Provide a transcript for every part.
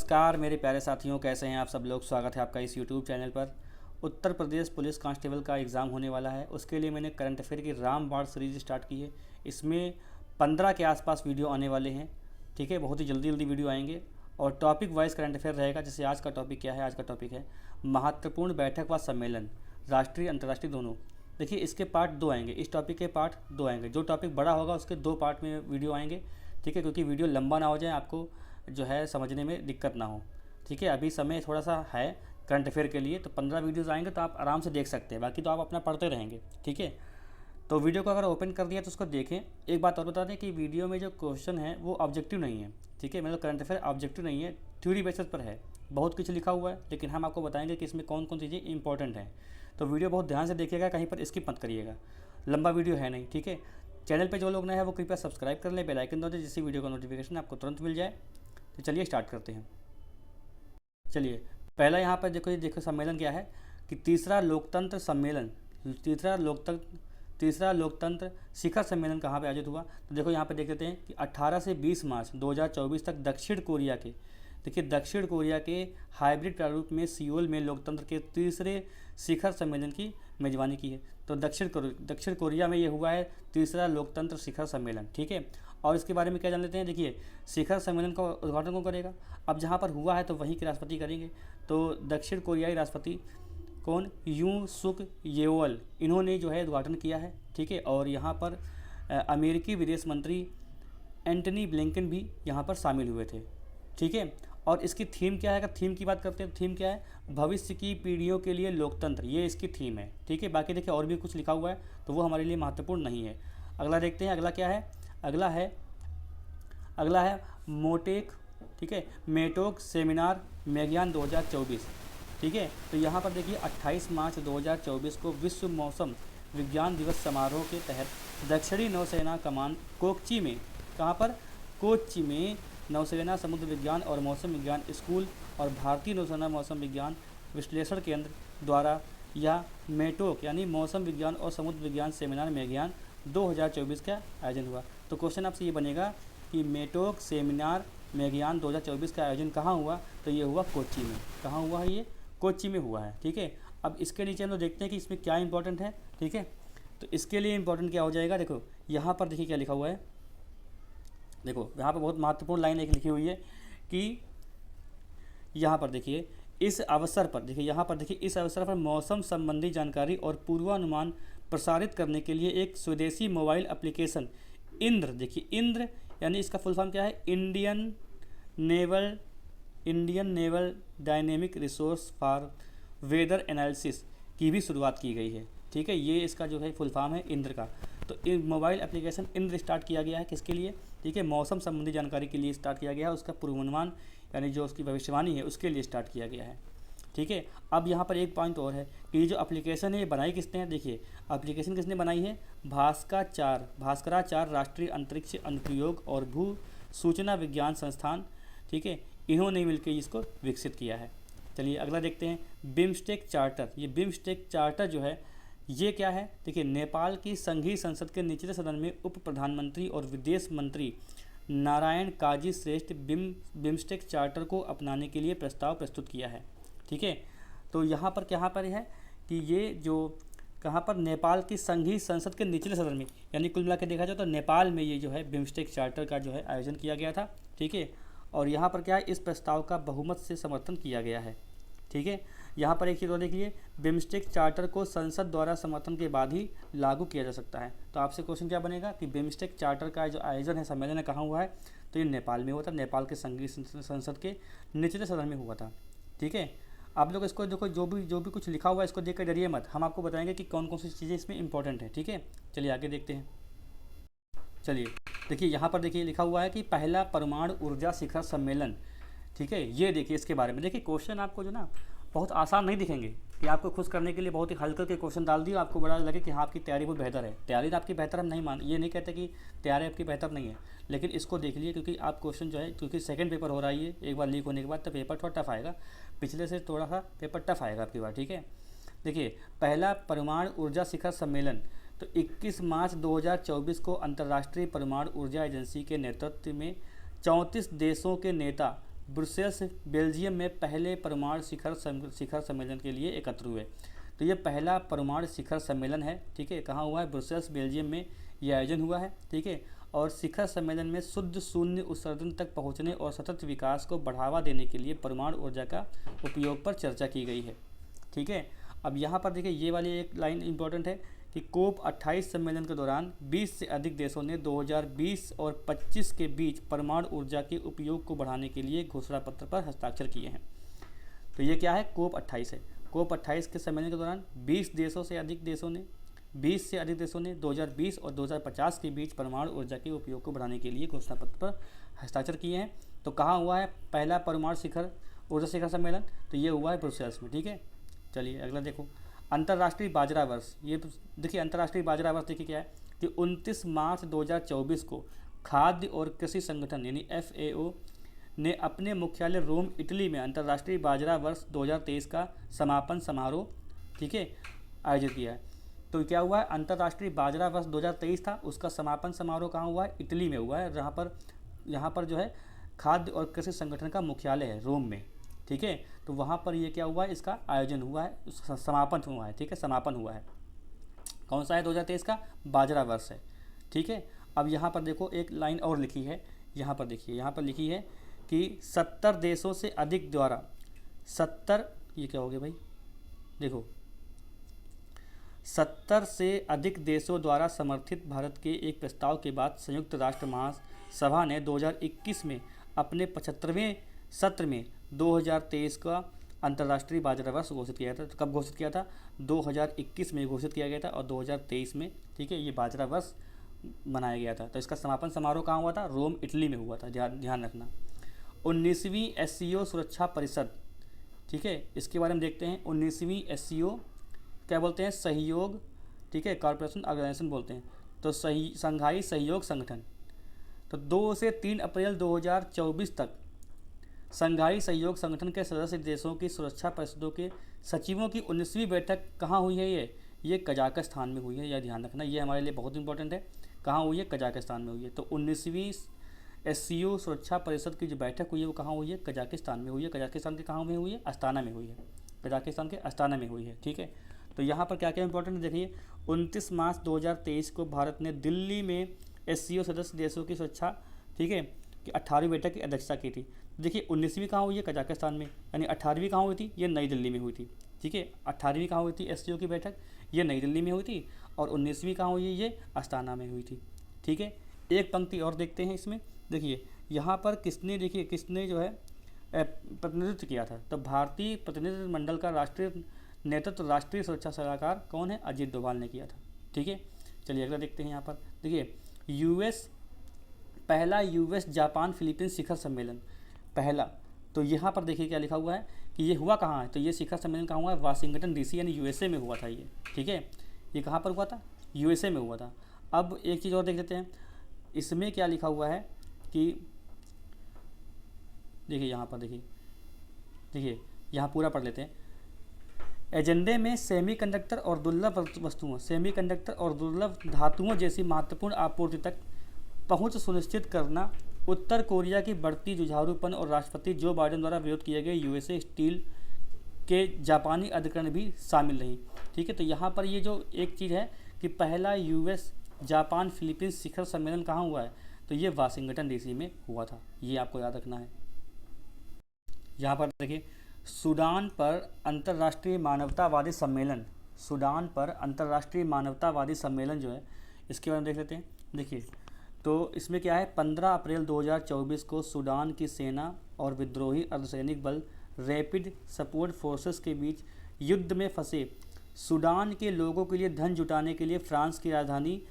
नमस्कार मेरे प्यारे साथियों, कैसे हैं आप सब लोग। स्वागत है आपका इस यूट्यूब चैनल पर। उत्तर प्रदेश पुलिस कांस्टेबल का एग्ज़ाम होने वाला है, उसके लिए मैंने करंट अफेयर की रामबाण सीरीज स्टार्ट की है। इसमें 15 के आसपास वीडियो आने वाले हैं। ठीक है, बहुत ही जल्दी जल्दी वीडियो आएंगे और टॉपिक वाइज करंट अफेयर रहेगा। जैसे आज का टॉपिक क्या है, आज का टॉपिक है महत्वपूर्ण बैठक व सम्मेलन, राष्ट्रीय अंतर्राष्ट्रीय दोनों। देखिए, इसके पार्ट 2 आएंगे, इस टॉपिक के पार्ट 2 आएंगे। जो टॉपिक बड़ा होगा उसके 2 पार्ट में वीडियो आएंगे। ठीक है, क्योंकि वीडियो लंबा ना हो जाए, आपको जो है समझने में दिक्कत ना हो। ठीक है, अभी समय थोड़ा सा है करंट अफेयर के लिए, तो 15 वीडियोज़ आएंगे तो आप आराम से देख सकते हैं। बाकी तो आप अपना पढ़ते रहेंगे। ठीक है, तो वीडियो को अगर ओपन कर दिया तो उसको देखें। एक बात और बता दें कि वीडियो में जो क्वेश्चन है वो ऑब्जेक्टिव नहीं है। ठीक है, मतलब करंट अफेयर ऑब्जेक्टिव नहीं है, थ्योरी बेसिस पर है। बहुत कुछ लिखा हुआ है, लेकिन हम आपको बताएंगे कि इसमें कौन कौन चीज़ें इंपॉर्टेंट हैं। तो वीडियो बहुत ध्यान से देखिएगा, कहीं पर स्किप मत करिएगा। लंबा वीडियो है नहीं। ठीक है, चैनल पे जो लोग नए हैं वो कृपया सब्सक्राइब कर लें, बेल आइकन दो दें, जिससे वीडियो का नोटिफिकेशन आपको तुरंत मिल जाए। तो चलिए स्टार्ट करते हैं। चलिए, पहला यहाँ पर देखो सम्मेलन क्या है कि तीसरा लोकतंत्र सम्मेलन, तीसरा लोकतंत्र शिखर सम्मेलन कहाँ पे आयोजित हुआ। तो देखो यहाँ पे देख लेते हैं कि 18 से 20 मार्च 2024 तक दक्षिण कोरिया के हाइब्रिड प्रारूप में सियोल में लोकतंत्र के तीसरे शिखर सम्मेलन की मेजबानी की है। तो दक्षिण कोरिया में ये हुआ है तीसरा लोकतंत्र शिखर सम्मेलन। ठीक है, और इसके बारे में क्या जान लेते हैं। देखिए, शिखर सम्मेलन का उद्घाटन कौन करेगा। अब जहाँ पर हुआ है तो वहीं के राष्ट्रपति करेंगे। तो दक्षिण कोरियाई राष्ट्रपति कौन, यूं सुक येओल, इन्होंने जो है उद्घाटन किया है। ठीक है, और यहाँ पर अमेरिकी विदेश मंत्री एंटनी ब्लिंकन भी यहाँ पर शामिल हुए थे। ठीक है, और इसकी थीम क्या है, अगर थीम की बात करते हैं तो थीम क्या है, भविष्य की पीढ़ियों के लिए लोकतंत्र, ये इसकी थीम है। ठीक है, बाकी देखिए और भी कुछ लिखा हुआ है तो वो हमारे लिए महत्वपूर्ण नहीं है। अगला देखते हैं, अगला क्या है। अगला है मोटेक, ठीक है, मेटोक सेमिनार मेघयान 2024। ठीक है, तो यहाँ पर देखिए 28 मार्च 2024 को विश्व मौसम विज्ञान दिवस समारोह के तहत दक्षिणी नौसेना कमान कोच्चि में, कहाँ पर, कोच्चि में नौसेना समुद्र विज्ञान और मौसम विज्ञान स्कूल और भारतीय नौसेना मौसम विज्ञान विश्लेषण केंद्र द्वारा यह मेटोक यानी मौसम विज्ञान और समुद्र विज्ञान सेमिनार मेघयान 2024 का आयोजन हुआ। तो क्वेश्चन आपसे ये बनेगा कि मेटोक सेमिनार मेघयान 2024 का आयोजन कहाँ हुआ। तो ये हुआ कोच्चि में। कहाँ हुआ है ये, कोच्चि में हुआ है। ठीक है, अब इसके नीचे हम लोग देखते हैं कि इसमें क्या इंपॉर्टेंट है। ठीक है, तो इसके लिए इंपॉर्टेंट क्या हो जाएगा। देखो यहाँ पर देखिए क्या लिखा हुआ है। देखो यहाँ पर बहुत महत्वपूर्ण लाइन एक लिखी हुई है कि यहाँ पर देखिए इस अवसर पर मौसम संबंधी जानकारी और पूर्वानुमान प्रसारित करने के लिए एक स्वदेशी मोबाइल एप्लीकेशन इंद्र, देखिए इंद्र यानी इसका फुल फॉर्म क्या है, Indian naval dynamic resource for weather analysis की भी शुरुआत की गई है। ठीक है, ये इसका जो है फुल फॉर्म है इंद्र का। तो मोबाइल एप्लीकेशन इंद्र स्टार्ट किया गया है किसके लिए। ठीक है, मौसम संबंधी जानकारी के लिए स्टार्ट किया गया है, उसका पूर्वानुमान यानी जो उसकी भविष्यवाणी है उसके लिए स्टार्ट किया गया है। ठीक है, अब यहाँ पर एक पॉइंट और है कि ये जो एप्लीकेशन है ये बनाई किसने है। देखिए एप्लीकेशन किसने बनाई है, भास्कराचार्य राष्ट्रीय अंतरिक्ष अनुप्रयोग और भू सूचना विज्ञान संस्थान। ठीक है, इन्होंने मिलकर इसको विकसित किया है। चलिए अगला देखते हैं, बिम्स्टेक चार्टर। ये बिम्स्टेक चार्टर जो है ये क्या है। देखिए, नेपाल की संघीय संसद के निचले सदन में उप प्रधानमंत्री और विदेश मंत्री नारायण काजी श्रेष्ठ बिम्स्टेक चार्टर को अपनाने के लिए प्रस्ताव प्रस्तुत किया है। ठीक है, तो यहाँ पर है कि ये जो कहाँ पर, नेपाल की संघीय संसद के निचले सदन में, यानी कुल मिला के देखा जाए तो नेपाल में ये जो है बिम्स्टेक चार्टर का जो है आयोजन किया गया था। ठीक है, और यहाँ पर क्या है, इस प्रस्ताव का बहुमत से समर्थन किया गया है। ठीक है, यहाँ पर एक चीज़ और देखिए, बिम्स्टेक चार्टर को संसद द्वारा समर्थन के बाद ही लागू किया जा सकता है। तो आपसे क्वेश्चन क्या बनेगा कि बिम्स्टेक चार्टर का जो आयोजन है, सम्मेलन है, कहाँ हुआ है। तो ये नेपाल में हुआ था, नेपाल के संघीय संसद के निचले सदन में हुआ था। ठीक है, आप लोग इसको देखो, जो भी कुछ लिखा हुआ है इसको देख कर डरिए मत, हम आपको बताएंगे कि कौन कौन सी चीज़ें इसमें इंपॉर्टेंट है। ठीक है, चलिए आगे देखते हैं। चलिए देखिए, यहाँ पर देखिए लिखा हुआ है कि पहला परमाणु ऊर्जा शिखर सम्मेलन। ठीक है, ये देखिए इसके बारे में। देखिए क्वेश्चन आपको जो ना बहुत आसान नहीं दिखेंगे कि आपको खुश करने के लिए बहुत ही हल्के के क्वेश्चन डाल दिए, आपको बड़ा लगे कि हाँ आपकी तैयारी बहुत बेहतर है। तैयारी आपकी बेहतर हम नहीं ये नहीं कहते कि तैयारी आपकी बेहतर नहीं है, लेकिन इसको देख लिए क्योंकि आप क्वेश्चन जो है, क्योंकि सेकंड पेपर हो रहा है ये, एक बार लीक होने के बाद तो पेपर थोड़ा टफ आएगा, पिछले से थोड़ा सा पेपर टफ आएगा आपकी बार। ठीक है, देखिए पहला परमाणु ऊर्जा शिखर सम्मेलन तो 21 मार्च 2024 को अंतर्राष्ट्रीय परमाणु ऊर्जा एजेंसी के नेतृत्व में 34 देशों के नेता ब्रुसेल्स बेल्जियम में पहले परमाणु शिखर सम्मेलन के लिए एकत्र हुए। तो ये पहला परमाणु शिखर सम्मेलन है, ठीक है, कहाँ हुआ है? ब्रुसेल्स बेल्जियम में ये आयोजन हुआ है, ठीक है। और शिखर सम्मेलन में शुद्ध शून्य उत्सर्जन तक पहुंचने और सतत विकास को बढ़ावा देने के लिए परमाणु ऊर्जा का उपयोग पर चर्चा की गई है, ठीक है। अब यहाँ पर देखिए ये वाली एक लाइन इंपॉर्टेंट है कि कोप 28 सम्मेलन के दौरान 20 से अधिक देशों ने 2020 और 25 के बीच परमाणु ऊर्जा के उपयोग को बढ़ाने के लिए घोषणा पत्र पर हस्ताक्षर किए हैं। तो ये क्या है? कोप 28 है। कोप 28 के सम्मेलन के दौरान 20 से अधिक देशों ने 2020 और 2050 के बीच परमाणु ऊर्जा के उपयोग को बढ़ाने के लिए घोषणा पत्र पर हस्ताक्षर किए हैं। तो कहाँ हुआ है पहला परमाणु ऊर्जा शिखर सम्मेलन? तो ये हुआ है ब्रुसेल्स में, ठीक है। चलिए अगला देखो, अंतर्राष्ट्रीय बाजरा वर्ष। ये देखिए अंतर्राष्ट्रीय बाजरा वर्ष देखिए क्या है कि 29 मार्च 2024 को खाद्य और कृषि संगठन यानी FAO ने अपने मुख्यालय रोम इटली में अंतर्राष्ट्रीय बाजरा वर्ष 2023 का समापन समारोह, ठीक है, आयोजित किया है। तो क्या हुआ है? अंतर्राष्ट्रीय बाजरा वर्ष 2023 था, उसका समापन समारोह कहाँ हुआ है? इटली में हुआ है, यहाँ पर जो है खाद्य और कृषि संगठन का मुख्यालय है रोम में, ठीक है। तो वहाँ पर ये क्या हुआ है? इसका आयोजन हुआ है, समापन हुआ है, ठीक है, समापन हुआ है। कौन सा है? 2023 का बाजरा वर्ष है, ठीक है। अब यहाँ पर देखो एक लाइन और लिखी है, यहाँ पर देखिए, यहाँ पर लिखी है कि 70 देशों से अधिक द्वारा 70, ये क्या हो गया भाई? देखो 70 से अधिक देशों द्वारा समर्थित भारत के एक प्रस्ताव के बाद संयुक्त राष्ट्र महासभा ने 2021 में अपने 75वें सत्र में 2023 का अंतर्राष्ट्रीय बाजरा वर्ष घोषित किया था। तो कब घोषित किया था? 2021 में घोषित किया गया था और 2023 में, ठीक है, ये बाजरा वर्ष मनाया गया था। तो इसका समापन समारोह कहाँ हुआ था? रोम इटली में हुआ था, ध्यान रखना। 19वीं SCO सुरक्षा परिषद, ठीक है, इसके बारे में देखते हैं। 19वीं SCO क्या बोलते हैं? सहयोग, ठीक है, कॉर्पोरेशन ऑर्गेनाइजेशन बोलते हैं। तो संघाई सहयोग संगठन। तो 2 से 3 अप्रैल 2024 तक संघाई सहयोग संगठन के सदस्य देशों की सुरक्षा परिषदों के सचिवों की 19वीं बैठक कहाँ हुई है? ये कजाकिस्तान में हुई है, यह ध्यान रखना, ये हमारे लिए बहुत इंपॉर्टेंट है। कहाँ हुई है? कजाकिस्तान में हुई है। तो 19वीं SCO सुरक्षा परिषद की जो बैठक हुई है वो कहाँ हुई है? कजाकिस्तान में हुई है। कजाकिस्तान के कहाँ में हुई है? अस्ताना में हुई है। कजाकिस्तान के अस्ताना में हुई है, ठीक है। तो यहाँ पर क्या क्या इंपॉर्टेंट देखिए, 29 मार्च 2023 को भारत ने दिल्ली में SCO सदस्य देशों की सुरक्षा, ठीक है, कि 18वीं बैठक की अध्यक्षता की थी। देखिए 19वीं कहाँ हुई है? कजाकिस्तान में। यानी 18वीं कहाँ हुई थी? ये नई दिल्ली में हुई थी, ठीक है। 18वीं कहाँ हुई थी SCO की बैठक? ये नई दिल्ली में हुई थी। और 19वीं कहाँ हुई है? ये अस्ताना में हुई थी, ठीक है। एक पंक्ति और देखते हैं इसमें, देखिए यहाँ पर किसने जो है प्रतिनिधित्व किया था? तो भारतीय प्रतिनिधि मंडल का राष्ट्रीय नेतृत्व राष्ट्रीय सुरक्षा सलाहकार कौन है? अजीत डोभाल ने किया था, ठीक है। चलिए अगला देखते हैं। यहाँ पर देखिए पहला US जापान फिलीपींस शिखर सम्मेलन, पहला। तो यहाँ पर देखिए क्या लिखा हुआ है कि ये हुआ कहाँ है? तो ये शिखर सम्मेलन कहाँ हुआ है? वाशिंगटन DC यानी USA में हुआ था ये, ठीक है। ये कहाँ पर हुआ था? USA में हुआ था। अब एक चीज़ और देख लेते हैं, इसमें क्या लिखा हुआ है कि देखिए यहाँ पर देखिए यहाँ पूरा पढ़ लेते हैं। एजेंडे में सेमीकंडक्टर और दुर्लभ धातुओं जैसी महत्वपूर्ण आपूर्ति तक पहुंच सुनिश्चित करना, उत्तर कोरिया की बढ़ती जुझारूपन और राष्ट्रपति जो बाइडेन द्वारा विरोध किए गए USA स्टील के जापानी अधिकरण भी शामिल रही, ठीक है। तो यहाँ पर ये जो एक चीज़ है कि पहला US जापान फिलीपींस शिखर सम्मेलन कहाँ हुआ है? तो ये वाशिंगटन DC में हुआ था, ये आपको याद रखना है। यहाँ पर देखिए सूडान पर अंतर्राष्ट्रीय मानवतावादी सम्मेलन, सूडान पर अंतर्राष्ट्रीय मानवतावादी सम्मेलन जो है इसके बारे में देख लेते हैं। देखिए तो इसमें क्या है, 15 अप्रैल 2024 को सूडान की सेना और विद्रोही अर्धसैनिक बल रैपिड सपोर्ट फोर्सेस के बीच युद्ध में फंसे सूडान के लोगों के लिए धन जुटाने के लिए फ्रांस की राजधानी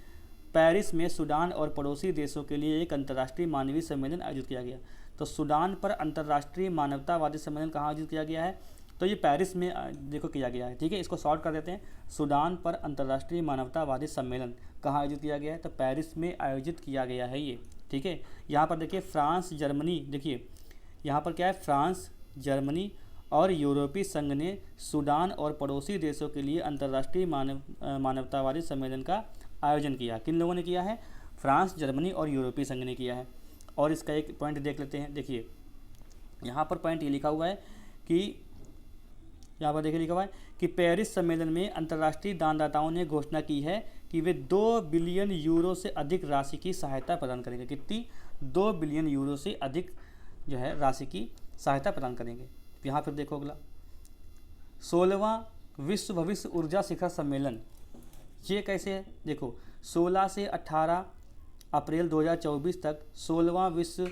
पेरिस में सूडान और पड़ोसी देशों के लिए एक अंतर्राष्ट्रीय मानवीय सम्मेलन आयोजित किया गया। तो सूडान पर अंतर्राष्ट्रीय मानवतावादी सम्मेलन कहाँ आयोजित किया गया है? तो ये पेरिस में देखो किया गया है, ठीक है। इसको शॉर्ट कर देते हैं, सूडान पर अंतर्राष्ट्रीय मानवतावादी सम्मेलन कहाँ आयोजित किया गया है? तो पेरिस में आयोजित किया गया है ये, ठीक है। यहाँ पर देखिए फ्रांस, जर्मनी, देखिए यहाँ पर क्या है, फ्रांस, जर्मनी और यूरोपीय संघ ने सूडान और पड़ोसी देशों के लिए अंतर्राष्ट्रीय मानवतावादी सम्मेलन का आयोजन किया। किन लोगों ने किया है? फ्रांस, जर्मनी और यूरोपीय संघ ने किया है। और इसका एक पॉइंट देख लेते हैं। देखिए यहाँ पर पॉइंट ये लिखा हुआ है कि यहाँ पर देखिए लिखा हुआ है कि पेरिस सम्मेलन में अंतर्राष्ट्रीय दानदाताओं ने घोषणा की है कि वे 2 बिलियन यूरो से अधिक राशि की सहायता प्रदान करेंगे। कितनी? 2 बिलियन यूरो से अधिक जो है राशि की सहायता प्रदान करेंगे। यहाँ फिर देखो अगला 16वां विश्व भविष्य ऊर्जा शिखर सम्मेलन, ये कैसे है? देखो 16 से 18 अप्रैल 2024 तक 16वां विश्व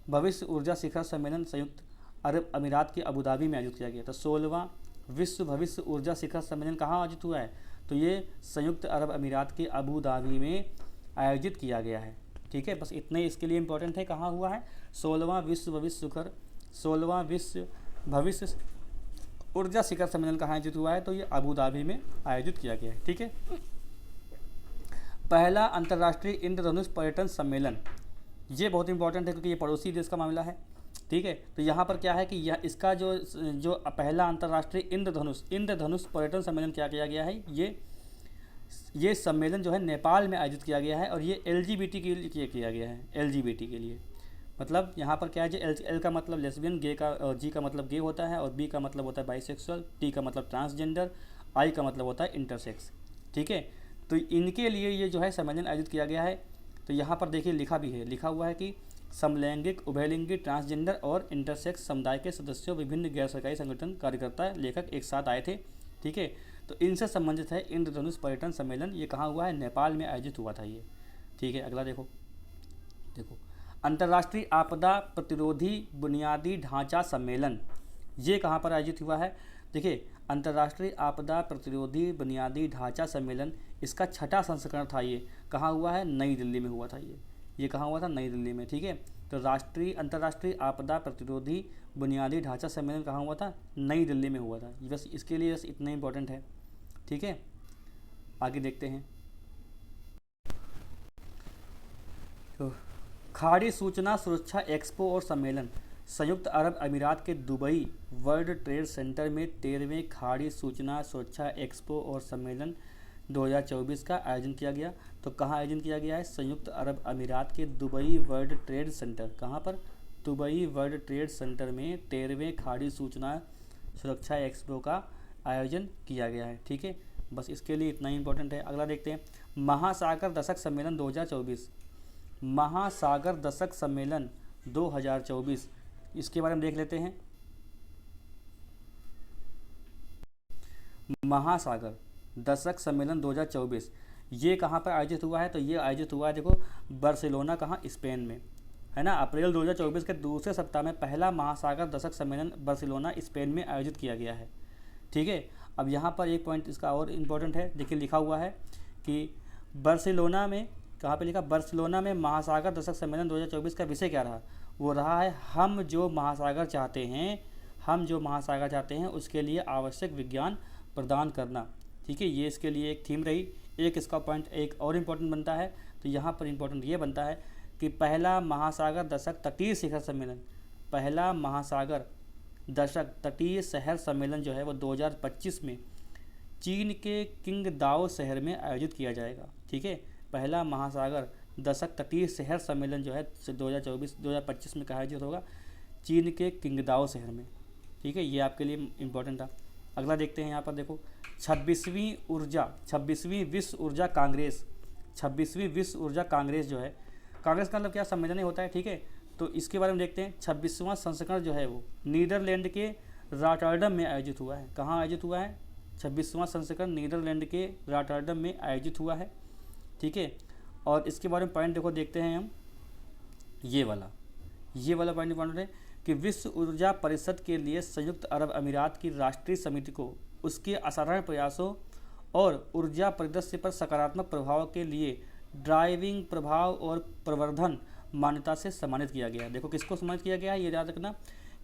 भविष्य ऊर्जा शिखर सम्मेलन संयुक्त अरब अमीरात के अबू धाबी में आयोजित किया गया। तो 16वां विश्व भविष्य ऊर्जा शिखर सम्मेलन कहाँ आयोजित हुआ है? तो ये संयुक्त अरब अमीरात के अबू धाबी में आयोजित किया गया है। ठीक है, बस इतने इसके लिए इम्पोर्टेंट है। कहाँ हुआ है? 16वां विश्व भविष्य ऊर्जा शिखर सम्मेलन कहाँ आयोजित हुआ है? तो ये अबू धाबी में आयोजित किया गया है। ठीक है, पहला अंतर्राष्ट्रीय इंद्रधनुष पर्यटन सम्मेलन, ये बहुत इंपॉर्टेंट है क्योंकि ये पड़ोसी देश का मामला है। ठीक है, तो यहाँ पर क्या है कि यह इसका जो पहला अंतर्राष्ट्रीय इंद्रधनुष पर्यटन सम्मेलन क्या किया गया है, ये सम्मेलन जो है नेपाल में आयोजित किया गया है और ये LGBT के लिए किया गया है। LGBT के लिए मतलब यहाँ पर क्या है, जो L का मतलब लेस्बियन, गे का G का मतलब गे होता है और B का मतलब होता है बाइसेक्सुअल, T का मतलब ट्रांसजेंडर, I का मतलब होता है इंटरसेक्स। ठीक है, तो इनके लिए ये जो है सम्मेलन आयोजित किया गया है। तो यहाँ पर देखिए लिखा हुआ है कि समलैंगिक, उभयलिंगी, ट्रांसजेंडर और इंटरसेक्स समुदाय के सदस्यों, विभिन्न गैर सरकारी संगठन, कार्यकर्ता, लेखक एक साथ आए थे। ठीक है, तो इनसे संबंधित है इंद्रधनुष पर्यटन सम्मेलन। ये कहाँ हुआ है? नेपाल में आयोजित हुआ था ये। ठीक है, अगला देखो अंतर्राष्ट्रीय आपदा प्रतिरोधी बुनियादी ढांचा सम्मेलन, ये कहाँ पर आयोजित हुआ है? देखिए अंतर्राष्ट्रीय आपदा प्रतिरोधी बुनियादी ढांचा सम्मेलन, इसका 6ठा संस्करण था। ये कहाँ हुआ है? नई दिल्ली में हुआ था ये कहाँ हुआ था? नई दिल्ली में। ठीक है, तो अंतर्राष्ट्रीय आपदा प्रतिरोधी बुनियादी ढांचा सम्मेलन कहाँ हुआ था? नई दिल्ली में हुआ था। बस इसके लिए बस इतना इंपॉर्टेंट है। ठीक है, आगे देखते हैं। तो खाड़ी सूचना सुरक्षा एक्सपो और सम्मेलन, संयुक्त अरब अमीरात के दुबई वर्ल्ड ट्रेड सेंटर में 13वें खाड़ी सूचना सुरक्षा एक्सपो और सम्मेलन 2024 का आयोजन किया गया। तो कहाँ आयोजन किया गया है? संयुक्त अरब अमीरात के दुबई वर्ल्ड ट्रेड सेंटर। कहाँ पर? दुबई वर्ल्ड ट्रेड सेंटर में 13वें खाड़ी सूचना सुरक्षा एक्सपो का आयोजन किया गया है। ठीक है, बस इसके लिए इतना ही इंपॉर्टेंट है। अगला देखते हैं महासागर दशक सम्मेलन 2024। महासागर दशक सम्मेलन 2024, इसके बारे में देख लेते हैं। महासागर दशक सम्मेलन 2024 ये कहाँ पर आयोजित हुआ है? तो ये आयोजित हुआ है देखो बार्सिलोना, कहाँ? स्पेन में, है ना। अप्रैल 2024 के दूसरे सप्ताह में पहला महासागर दशक सम्मेलन बार्सिलोना स्पेन में आयोजित किया गया है। ठीक है, अब यहाँ पर एक पॉइंट इसका और इम्पोर्टेंट है। देखिए लिखा हुआ है कि बार्सिलोना में, कहाँ पे लिखा? बार्सिलोना में महासागर दशक सम्मेलन 2024 का विषय क्या रहा? वो रहा है हम जो महासागर चाहते हैं उसके लिए आवश्यक विज्ञान प्रदान करना। ठीक है, ये इसके लिए एक थीम रही। एक इसका पॉइंट एक और इम्पोर्टेंट बनता है, तो यहाँ पर इम्पोर्टेंट ये बनता है कि पहला महासागर दशक तटीय शिखर सम्मेलन, पहला महासागर दशक तटीय शहर सम्मेलन जो है वो 2025 में चीन के किंगदाओ शहर में आयोजित किया जाएगा। ठीक है, पहला महासागर दशक तटीय शहर सम्मेलन जो है 2025 में आयोजित होगा चीन के किंगदाओ शहर में। ठीक है, ये आपके लिए इम्पोर्टेंट था। अगला देखते हैं, यहाँ पर देखो 26वीं विश्व ऊर्जा कांग्रेस। 26वीं विश्व ऊर्जा कांग्रेस जो है, कांग्रेस का मतलब क्या? सम्मेलन ही होता है। ठीक है, तो इसके बारे में देखते हैं। 26वां संस्करण जो है वो नीदरलैंड के रॉटरडम में आयोजित हुआ है। कहाँ आयोजित हुआ है? 26वां संस्करण नीदरलैंड के रॉटरडम में आयोजित हुआ है। ठीक है, और इसके बारे में पॉइंट देखो, देखते हैं हम। ये वाला पॉइंट इंपॉर्टेंट है कि विश्व ऊर्जा परिषद के लिए संयुक्त अरब अमीरात की राष्ट्रीय समिति को उसके असाधारण प्रयासों और ऊर्जा परिदृश्य पर सकारात्मक प्रभाव के लिए ड्राइविंग प्रभाव और प्रवर्धन मान्यता से सम्मानित किया गया है। देखो किसको सम्मानित किया गया है, ये याद रखना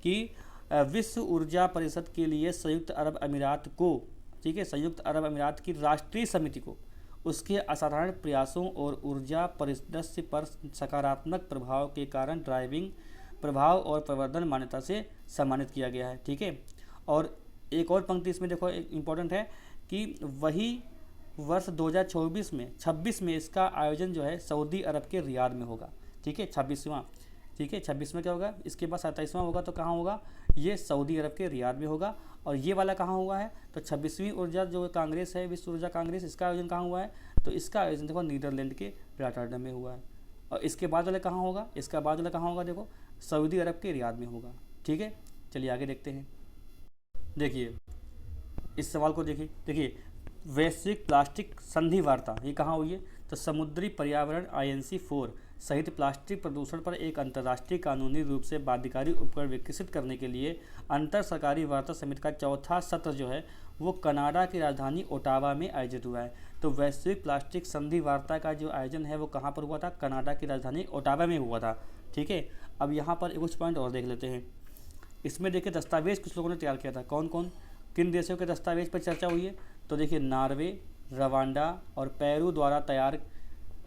कि विश्व ऊर्जा परिषद के लिए संयुक्त अरब अमीरात को, ठीक है, संयुक्त अरब अमीरात की राष्ट्रीय समिति को उसके असाधारण प्रयासों और ऊर्जा परिदृश्य पर सकारात्मक प्रभाव के कारण ड्राइविंग प्रभाव और प्रवर्धन मान्यता से सम्मानित किया गया है। ठीक है, और एक और पंक्ति इसमें देखो इम्पोर्टेंट है कि वही वर्ष 2026 में इसका आयोजन जो है सऊदी अरब के रियाद में होगा। ठीक है, 26वां ठीक है। 26 में क्या होगा, इसके बाद 27वां होगा तो कहाँ होगा, ये सऊदी अरब के रियाद में होगा। और ये वाला कहाँ हुआ है, तो 26वीं ऊर्जा जो कांग्रेस है, विश्व ऊर्जा कांग्रेस, इसका आयोजन कहाँ हुआ है, तो इसका आयोजन देखो नीदरलैंड के रॉटरडम में हुआ है। और इसके बाद वाला कहाँ होगा, इसका बाद वाला कहाँ होगा, देखो सऊदी अरब के रियाद में होगा। ठीक है, चलिए आगे देखते हैं। देखिए इस सवाल को देखिए वैश्विक प्लास्टिक संधि वार्ता ये कहाँ हुई है, तो समुद्री पर्यावरण INC4 सहित प्लास्टिक प्रदूषण पर एक अंतर्राष्ट्रीय कानूनी रूप से बाध्यकारी उपकरण विकसित करने के लिए अंतर सरकारी वार्ता समिति का चौथा सत्र जो है वो कनाडा की राजधानी ओटावा में आयोजित हुआ है। तो वैश्विक प्लास्टिक संधि वार्ता का जो आयोजन है वो कहाँ पर हुआ था, कनाडा की राजधानी ओटावा में हुआ था। ठीक है, अब यहाँ पर कुछ पॉइंट और देख लेते हैं। इसमें देखिए दस्तावेज कुछ लोगों ने तैयार किया था, कौन कौन किन देशों के दस्तावेज पर चर्चा हुई है, तो देखिए नार्वे, रवांडा और पेरू द्वारा तैयार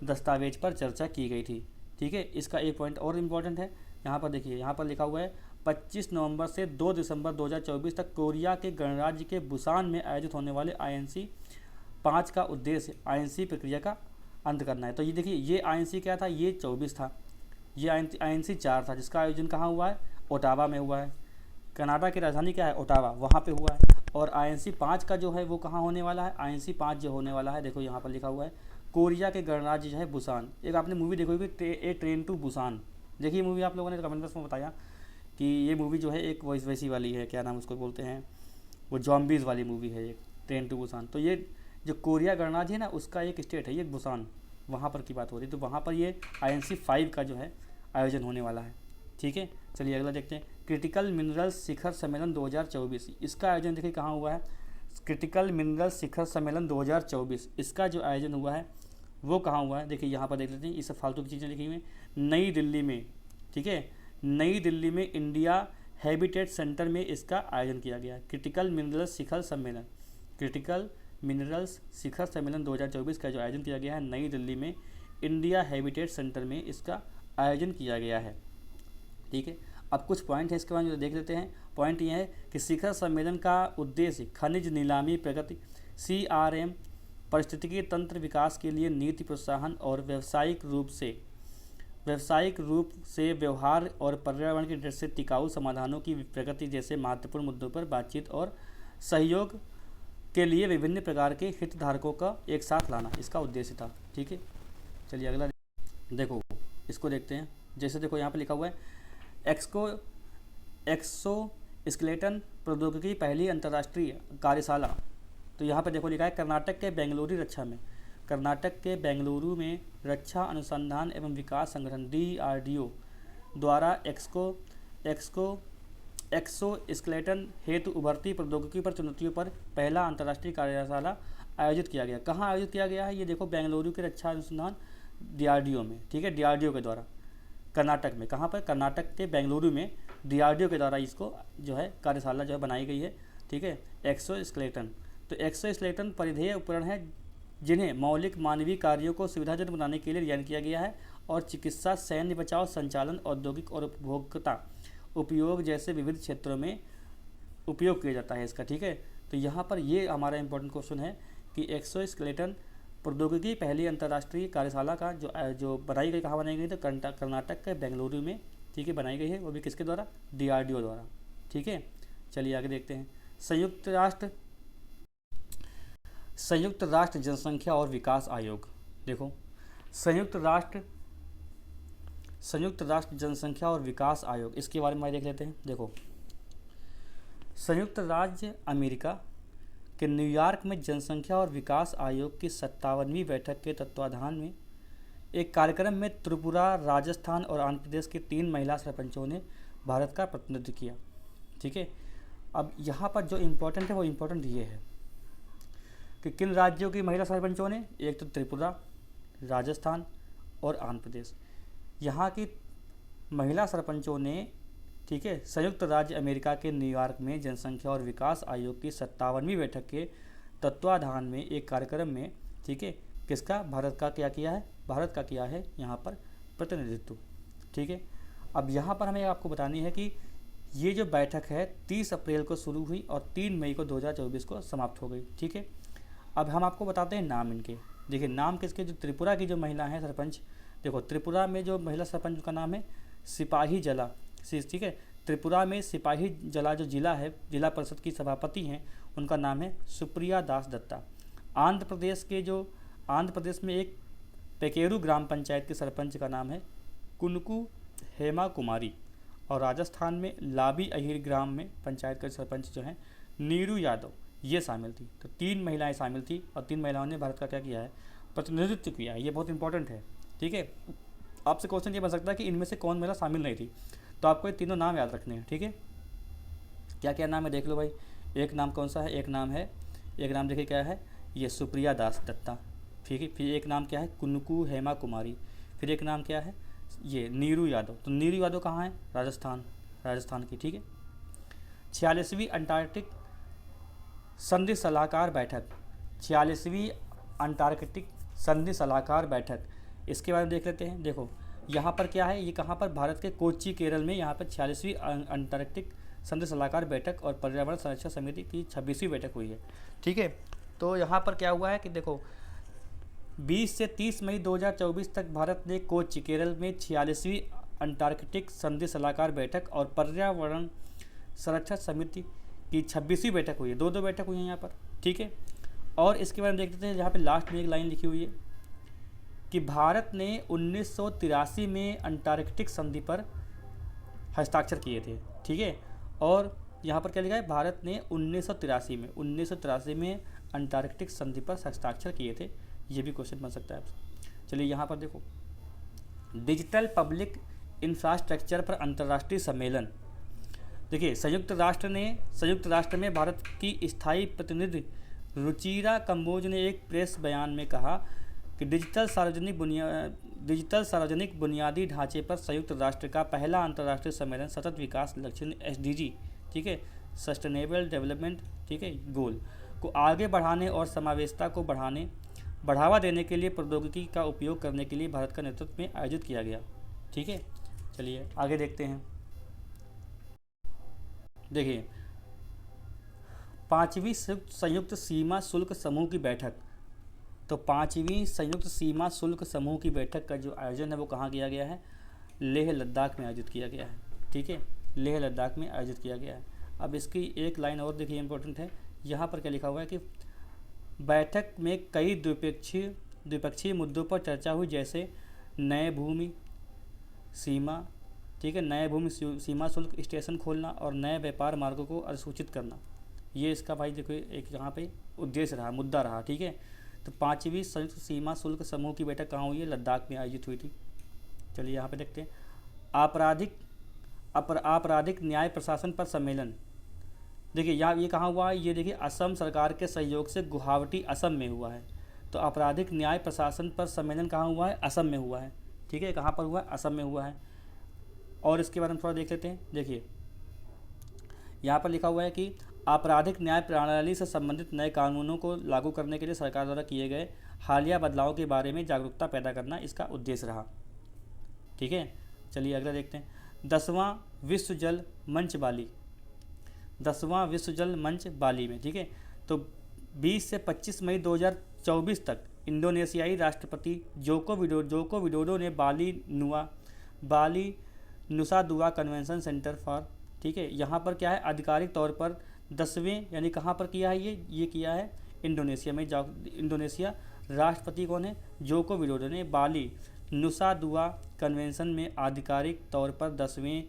दस्तावेज पर चर्चा की गई थी। ठीक है, इसका एक पॉइंट और इम्पॉर्टेंट है, यहाँ पर देखिए, यहाँ पर लिखा हुआ है 25 नवंबर से 2 दिसंबर 2024 तक कोरिया के गणराज्य के बुसान में आयोजित होने वाले INC5 का उद्देश्य INC प्रक्रिया का अंत करना है। तो ये देखिए ये INC क्या था, ये 24 था, ये INC4 था जिसका आयोजन कहाँ हुआ है, ओटावा में हुआ है। कनाडा की राजधानी क्या है, ओटावा, वहाँ पे हुआ है। और INC5 का जो है वो कहाँ होने वाला है, INC5 जो होने वाला है देखो यहाँ पर लिखा हुआ है कोरिया के गणराज्य जो है बुसान। एक आपने मूवी देखी होगी ए ट्रेन टू बुसान, देखिए मूवी आप लोगों ने कमेंट बॉक्स में बताया कि ये मूवी जो है एक वैसी वाली है, क्या नाम उसको बोलते हैं, वो जॉम्बीज़ वाली मूवी है एक ट्रेन टू बुसान। तो ये जो कोरिया गणराज्य है ना उसका एक स्टेट है ये बुसान, वहाँ पर की बात हो रही है। तो वहाँ पर ये INC5 का जो है आयोजन होने वाला है। ठीक है, चलिए अगला देखते हैं। क्रिटिकल मिनरल्स शिखर सम्मेलन 2024, इसका आयोजन देखिए कहाँ हुआ है, क्रिटिकल मिनरल्स शिखर सम्मेलन 2024 इसका जो आयोजन हुआ है वो कहाँ हुआ है, देखिए यहाँ पर देख लेते हैं। ये सब फालतू की चीज़ें लिखी हुई हैं, नई दिल्ली में। ठीक है, नई दिल्ली में इंडिया हैबिटेट सेंटर में इसका आयोजन किया गया है। क्रिटिकल मिनरल्स शिखर सम्मेलन, क्रिटिकल मिनरल्स शिखर सम्मेलन 2024 का जो आयोजन किया गया है नई दिल्ली में इंडिया हैबिटेट सेंटर में इसका आयोजन किया गया है। ठीक है, अब कुछ पॉइंट है इसके बाद जो देख लेते हैं। पॉइंट ये है कि शिखर सम्मेलन का उद्देश्य खनिज नीलामी प्रगति, CRM, पारिस्थितिकी तंत्र विकास के लिए नीति प्रोत्साहन और व्यावसायिक रूप से व्यवहार और पर्यावरण की दृष्टि से टिकाऊ समाधानों की प्रगति जैसे महत्वपूर्ण मुद्दों पर बातचीत और सहयोग के लिए विभिन्न प्रकार के हितधारकों का एक साथ लाना इसका उद्देश्य था। ठीक है, चलिए अगला देखो, इसको देखते हैं। जैसे देखो यहाँ पर लिखा हुआ है एक्सोस्केलेटन प्रौद्योगिकी पहली अंतर्राष्ट्रीय कार्यशाला। तो यहाँ पर देखो लिखा है कर्नाटक के बेंगलुरु में रक्षा अनुसंधान एवं विकास संगठन DRDO द्वारा एक्सोस्केलेटन हेतु उभरती प्रौद्योगिकी पर चुनौतियों पर पहला अंतर्राष्ट्रीय कार्यशाला आयोजित किया गया। कहाँ आयोजित किया गया है, ये देखो बेंगलुरु के रक्षा अनुसंधान DRDO में। ठीक है, DRDO के द्वारा कर्नाटक में, कहाँ पर, कर्नाटक के बेंगलुरु में DRDO के द्वारा इसको जो है कार्यशाला जो है बनाई गई है। ठीक है, एक्सोस्केलेटन, तो एक्सोस्केलेटन परिधेय उपकरण है जिन्हें मौलिक मानवीय कार्यों को सुविधाजनक बनाने के लिए डिजाइन किया गया है और चिकित्सा, सैन्य बचाव, संचालन, औद्योगिक और उपभोक्ता उपयोग जैसे विविध क्षेत्रों में उपयोग किया जाता है इसका। ठीक है, तो यहाँ पर ये हमारा इंपॉर्टेंट क्वेश्चन है कि एक्सोस्केलेटन प्रौद्योगिकी पहली अंतर्राष्ट्रीय कार्यशाला का जो बनाई गई, कहाँ बनाई गई, तो कर्नाटक के बेंगलुरु में। ठीक है, बनाई गई है, वो भी किसके द्वारा, DRDO द्वारा। ठीक है, चलिए आगे देखते हैं। संयुक्त राष्ट्र जनसंख्या और विकास आयोग, देखो संयुक्त राष्ट्र जनसंख्या और विकास आयोग, इसके बारे में देख लेते हैं। देखो संयुक्त राज्य अमेरिका के न्यूयॉर्क में जनसंख्या और विकास आयोग की 57वीं बैठक के तत्वाधान में एक कार्यक्रम में त्रिपुरा, राजस्थान और आंध्र प्रदेश के 3 महिला सरपंचों ने भारत का प्रतिनिधित्व किया। ठीक है, अब यहाँ पर जो इम्पोर्टेंट है वो इम्पोर्टेंट ये है कि किन राज्यों की महिला सरपंचों ने, एक तो त्रिपुरा, राजस्थान और आंध्र प्रदेश, यहाँ की महिला सरपंचों ने, ठीक है, संयुक्त राज्य अमेरिका के न्यूयॉर्क में जनसंख्या और विकास आयोग की 57वीं बैठक के तत्वाधान में एक कार्यक्रम में, ठीक है, किसका, भारत का क्या किया है, भारत का किया है यहाँ पर प्रतिनिधित्व। ठीक है, अब यहाँ पर हमें आपको बतानी है कि ये जो बैठक है 30 अप्रैल को शुरू हुई और 3 मई को 2024 को समाप्त हो गई। ठीक है, अब हम आपको बताते हैं नाम इनके। देखिए नाम किसके, जो त्रिपुरा की जो महिला हैं सरपंच, देखो त्रिपुरा में जो महिला सरपंच का नाम है सिपाही जला, ठीक है, त्रिपुरा में सिपाही जला जो जिला है, जिला परिषद की सभापति हैं, उनका नाम है सुप्रिया दास दत्ता। आंध्र प्रदेश में एक पेकेरू ग्राम पंचायत के सरपंच का नाम है कुनकू हेमा कुमारी, और राजस्थान में लाबी अहिर ग्राम में पंचायत का सरपंच जो है नीरू यादव, ये शामिल थी। तो 3 महिलाएं शामिल थी और 3 महिलाओं ने भारत का क्या किया है, प्रतिनिधित्व किया है। ये बहुत इंपॉर्टेंट है, ठीक है। आपसे क्वेश्चन ये बन सकता है कि इनमें से कौन महिला शामिल नहीं थी, तो आपको ये तीनों नाम याद रखने हैं, ठीक है। क्या क्या नाम है देख लो भाई। एक नाम कौन सा है, एक नाम देखिए क्या है, ये सुप्रिया दास दत्ता, ठीक है। फिर एक नाम क्या है, कुनकू हेमा कुमारी। फिर एक नाम क्या है, ये नीरू यादव। तो नीरू यादव कहाँ है, राजस्थान की, ठीक है। 46वीं अंटार्कटिक संधि सलाहकार बैठक, 46वीं अंटार्कटिक संधि सलाहकार बैठक, इसके बारे में देख लेते हैं। देखो यहाँ पर क्या है, ये कहाँ पर, भारत के कोच्चि केरल में यहाँ पर 46वीं अंटार्कटिक संधि सलाहकार बैठक और पर्यावरण संरक्षण समिति की 26वीं बैठक हुई है, ठीक है। तो यहाँ पर क्या हुआ है कि देखो 20 से 30 मई 2024 तक भारत ने कोच्चि केरल में 46वीं अंटार्कटिक संधि सलाहकार बैठक और पर्यावरण संरक्षण समिति की 26वीं बैठक हुई है। 2 बैठक हुई हैं यहाँ पर, ठीक है। और इसके बारे में देख लेते हैं, जहाँ पे लास्ट में एक लाइन लिखी हुई है कि भारत ने 1983 में अंटार्कटिक संधि पर हस्ताक्षर किए थे, ठीक है। और यहाँ पर क्या लिखा है, भारत ने 1983 में अंटार्कटिक संधि पर हस्ताक्षर किए थे। ये भी क्वेश्चन बन सकता है आपसे। चलिए यहाँ पर देखो, डिजिटल पब्लिक इंफ्रास्ट्रक्चर पर अंतर्राष्ट्रीय सम्मेलन। देखिए संयुक्त राष्ट्र में भारत की स्थायी प्रतिनिधि रुचिरा कंबोज ने एक प्रेस बयान में कहा कि डिजिटल सार्वजनिक बुनियादी ढांचे पर संयुक्त राष्ट्र का पहला अंतर्राष्ट्रीय सम्मेलन सतत विकास लक्ष्य SDG, ठीक है, सस्टेनेबल डेवलपमेंट, ठीक है, गोल को आगे बढ़ाने और समावेशिता को बढ़ावा देने के लिए प्रौद्योगिकी का उपयोग करने के लिए भारत का नेतृत्व में आयोजित किया गया, ठीक है। चलिए आगे देखते हैं। देखिए 5वीं संयुक्त सीमा शुल्क समूह की बैठक। तो 5वीं संयुक्त सीमा शुल्क समूह की बैठक का जो आयोजन है वो कहाँ किया गया है, लेह लद्दाख में आयोजित किया गया है, ठीक है, लेह लद्दाख में आयोजित किया गया है। अब इसकी एक लाइन और देखिए इंपॉर्टेंट है, यहाँ पर क्या लिखा हुआ है कि बैठक में कई द्विपक्षीय मुद्दों पर चर्चा हुई, जैसे नए भूमि सीमा, ठीक है, नए भूमि सीमा शुल्क स्टेशन खोलना और नए व्यापार मार्गों को अधिसूचित करना। ये इसका भाई देखो एक यहाँ पे उद्देश्य रहा, मुद्दा रहा, ठीक है। तो 5वीं संयुक्त सीमा शुल्क समूह की बैठक कहाँ हुई है, लद्दाख में आयोजित हुई थी। चलिए यहाँ पे देखते हैं, आपराधिक न्याय प्रशासन पर सम्मेलन। देखिए यहाँ ये कहाँ हुआ है, ये देखिए असम सरकार के सहयोग से गुवाहाटी असम में हुआ है। तो आपराधिक न्याय प्रशासन पर सम्मेलन कहाँ हुआ है, असम में हुआ है, ठीक है। कहाँ पर हुआ है, असम में हुआ है। और इसके बारे में थोड़ा देख लेते हैं। देखिए यहाँ पर लिखा हुआ है कि आपराधिक न्याय प्रणाली से संबंधित नए कानूनों को लागू करने के लिए सरकार द्वारा किए गए हालिया बदलावों के बारे में जागरूकता पैदा करना इसका उद्देश्य रहा, ठीक है। चलिए अगला देखते हैं, 10वां विश्व जल मंच बाली में, ठीक है। तो 20 से 25 मई 2024 तक इंडोनेशियाई राष्ट्रपति जोको विडोडो ने बाली नुसा दुआ कन्वेंशन सेंटर फॉर, ठीक है, यहाँ पर क्या है, आधिकारिक तौर पर 10वें, यानी कहाँ पर किया है, ये किया है इंडोनेशिया में। इंडोनेशिया राष्ट्रपति कौन है, जोको विडोडो ने बाली नुसा दुआ कन्वेंशन में आधिकारिक तौर पर 10वें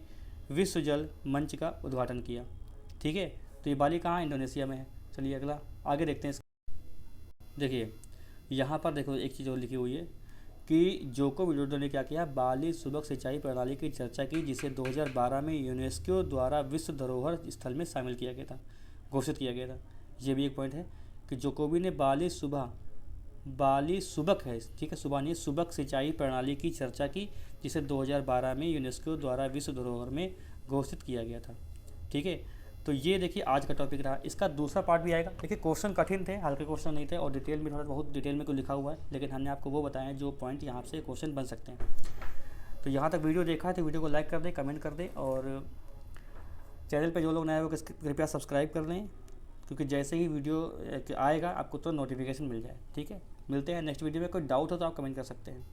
विश्व जल मंच का उद्घाटन किया, ठीक है। तो ये बाली कहाँ, इंडोनेशिया में है। चलिए अगला आगे देखते हैं। देखिए यहाँ पर देखो एक चीज़ और लिखी हुई है कि जोको विडोडो ने क्या किया, बाली सुबक सिंचाई प्रणाली की चर्चा की, जिसे 2012 में यूनेस्को द्वारा विश्व धरोहर स्थल में शामिल किया गया था, घोषित किया गया था। ये भी एक पॉइंट है कि जोकोवी ने बाली सुबक है, ठीक है, सुबह नहीं, सुबक सिंचाई प्रणाली की चर्चा की, जिसे 2012 में यूनेस्को द्वारा विश्व धरोहर में घोषित किया गया था, ठीक है। तो ये देखिए आज का टॉपिक रहा। इसका दूसरा पार्ट भी आएगा। देखिए क्वेश्चन कठिन थे, हल्के क्वेश्चन नहीं थे, और डिटेल में थोड़ा बहुत डिटेल में कुछ लिखा हुआ है, लेकिन हमने आपको वो बताया जो पॉइंट यहाँ से क्वेश्चन बन सकते हैं। तो यहाँ तक वीडियो देखा है तो वीडियो को लाइक कर दें, कमेंट कर दें, और चैनल पे जो लोग नए हो कृपया सब्सक्राइब कर लें, क्योंकि जैसे ही वीडियो आएगा आपको तो नोटिफिकेशन मिल जाए, ठीक है। मिलते हैं नेक्स्ट वीडियो में। कोई डाउट हो तो आप कमेंट कर सकते हैं।